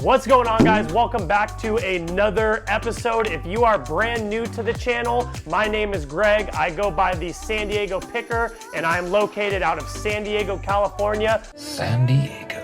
What's going on, guys? Welcome back to another episode. If you are brand new to the channel, my name is Greg. I go by the San Diego Picker, and I am located out of San Diego, California. San Diego.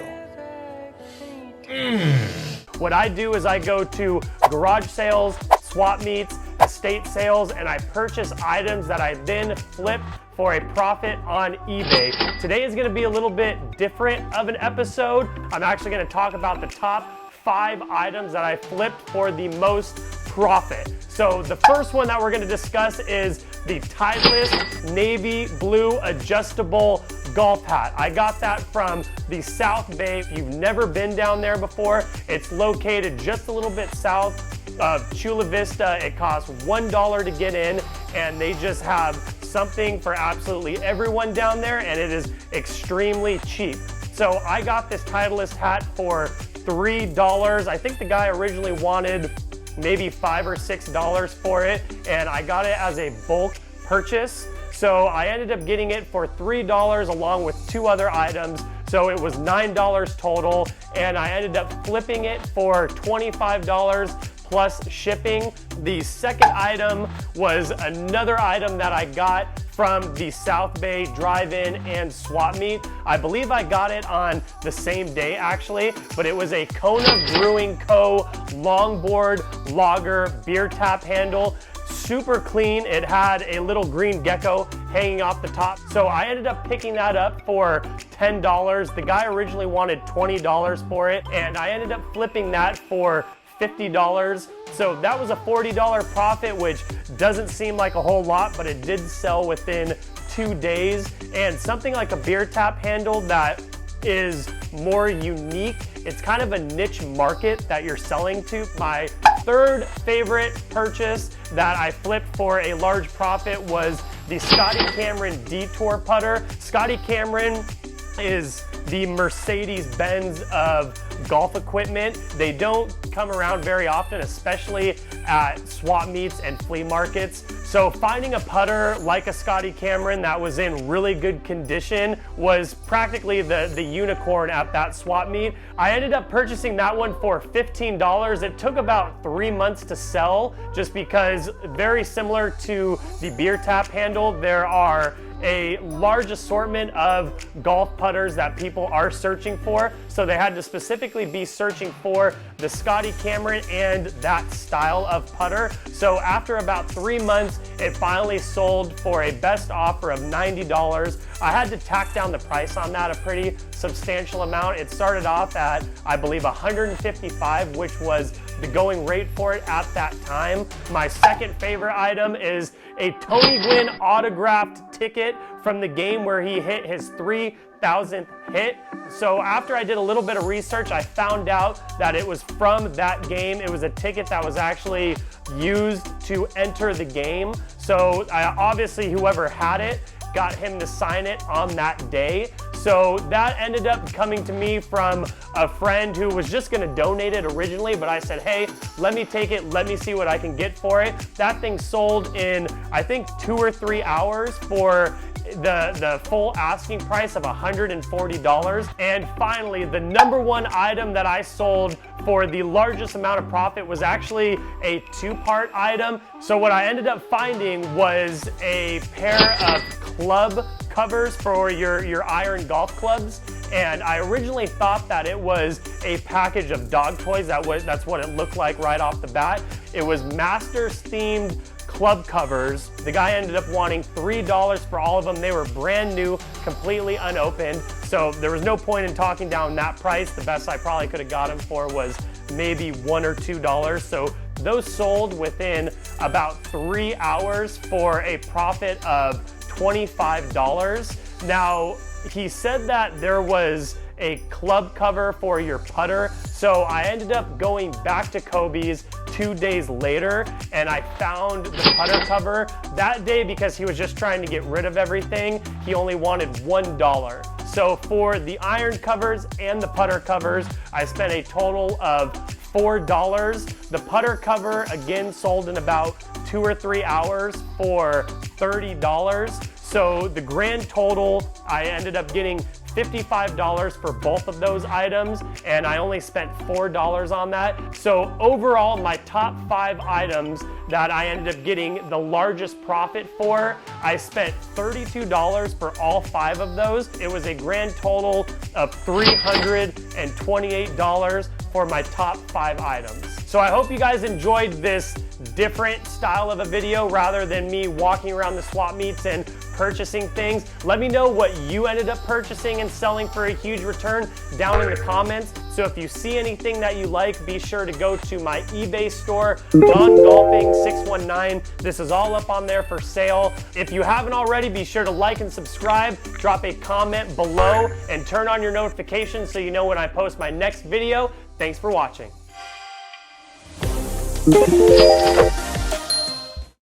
What I do is I go to garage sales, swap meets, estate sales, and I purchase items that I then flip for a profit on eBay. Today is gonna be a little bit different of an episode. I'm actually gonna talk about the top 5 items that I flipped for the most profit. So the first one that we're gonna discuss is the Titleist navy blue adjustable golf hat. I got that from the South Bay. If you've never been down there before, it's located just a little bit south of Chula Vista. It costs $1 to get in, and they just have something for absolutely everyone down there, and it is extremely cheap. So I got this Titleist hat for $3. I think the guy originally wanted maybe $5 or $6 for it, and I got it as a bulk purchase. So I ended up getting it for $3 along with 2 other items. So it was $9 total, and I ended up flipping it for $25 plus shipping. The second item was another item that I got from the South Bay drive-in and swap meet. I believe I got it on the same day actually, but it was a Kona Brewing Co. longboard lager beer tap handle. Super clean. It had a little green gecko hanging off the top. So I ended up picking that up for $10. The guy originally wanted $20 for it, and I ended up flipping that for $50. So that was a $40 profit, which doesn't seem like a whole lot, but it did sell within 2 days. And something like a beer tap handle that is more unique, it's kind of a niche market that you're selling to. My third favorite purchase that I flipped for a large profit was the Scotty Cameron Detour putter. Scotty Cameron is the Mercedes-Benz of golf equipment. They don't come around very often, especially at swap meets and flea markets. So finding a putter like a Scotty Cameron that was in really good condition was practically the unicorn at that swap meet. I ended up purchasing that one for $15. It took about 3 months to sell, just because very similar to the beer tap handle, there are a large assortment of golf putters that people are searching for. So they had to specifically be searching for the Scotty Cameron and that style of putter. So after about 3 months, it finally sold for a best offer of $90. I had to tack down the price on that a pretty substantial amount. It started off at, I believe, $155, which was the going rate for it at that time. My second favorite item is a Tony Gwynn autographed ticket from the game where he hit his 3,000th hit. So after I did a little bit of research, I found out that it was from that game. It was a ticket that was actually used to enter the game. So obviously whoever had it got him to sign it on that day. So that ended up coming to me from a friend who was just gonna donate it originally, but I said, hey, let me take it, let me see what I can get for it. That thing sold in, I think, 2 or 3 hours for the full asking price of $140. And finally, the number one item that I sold for the largest amount of profit was actually a 2-part item. So what I ended up finding was a pair of club covers for your iron golf clubs. And I originally thought that it was a package of dog toys. That's what it looked like right off the bat. It was Masters themed club covers. The guy ended up wanting $3 for all of them. They were brand new, completely unopened. So there was no point in talking down that price. The best I probably could have got them for was maybe $1 or $2. So those sold within about 3 hours for a profit of $25. Now, he said that there was a club cover for your putter. So I ended up going back to Kobe's 2 days later, and I found the putter cover that day because he was just trying to get rid of everything. He only wanted $1. So for the iron covers and the putter covers, I spent a total of $4. The putter cover again sold in about 2 or 3 hours for $30. So the grand total, I ended up getting $55 for both of those items, and I only spent $4 on that. So overall, my top 5 items that I ended up getting the largest profit for, I spent $32 for all 5 of those. It was a grand total of $328 for my top 5 items. So I hope you guys enjoyed this different style of a video rather than me walking around the swap meets and purchasing things. Let me know what you ended up purchasing and selling for a huge return down in the comments. So if you see anything that you like, be sure to go to my eBay store, Don Golfing 619. This is all up on there for sale. If you haven't already, be sure to like and subscribe, drop a comment below, and turn on your notifications so you know when I post my next video. Thanks for watching.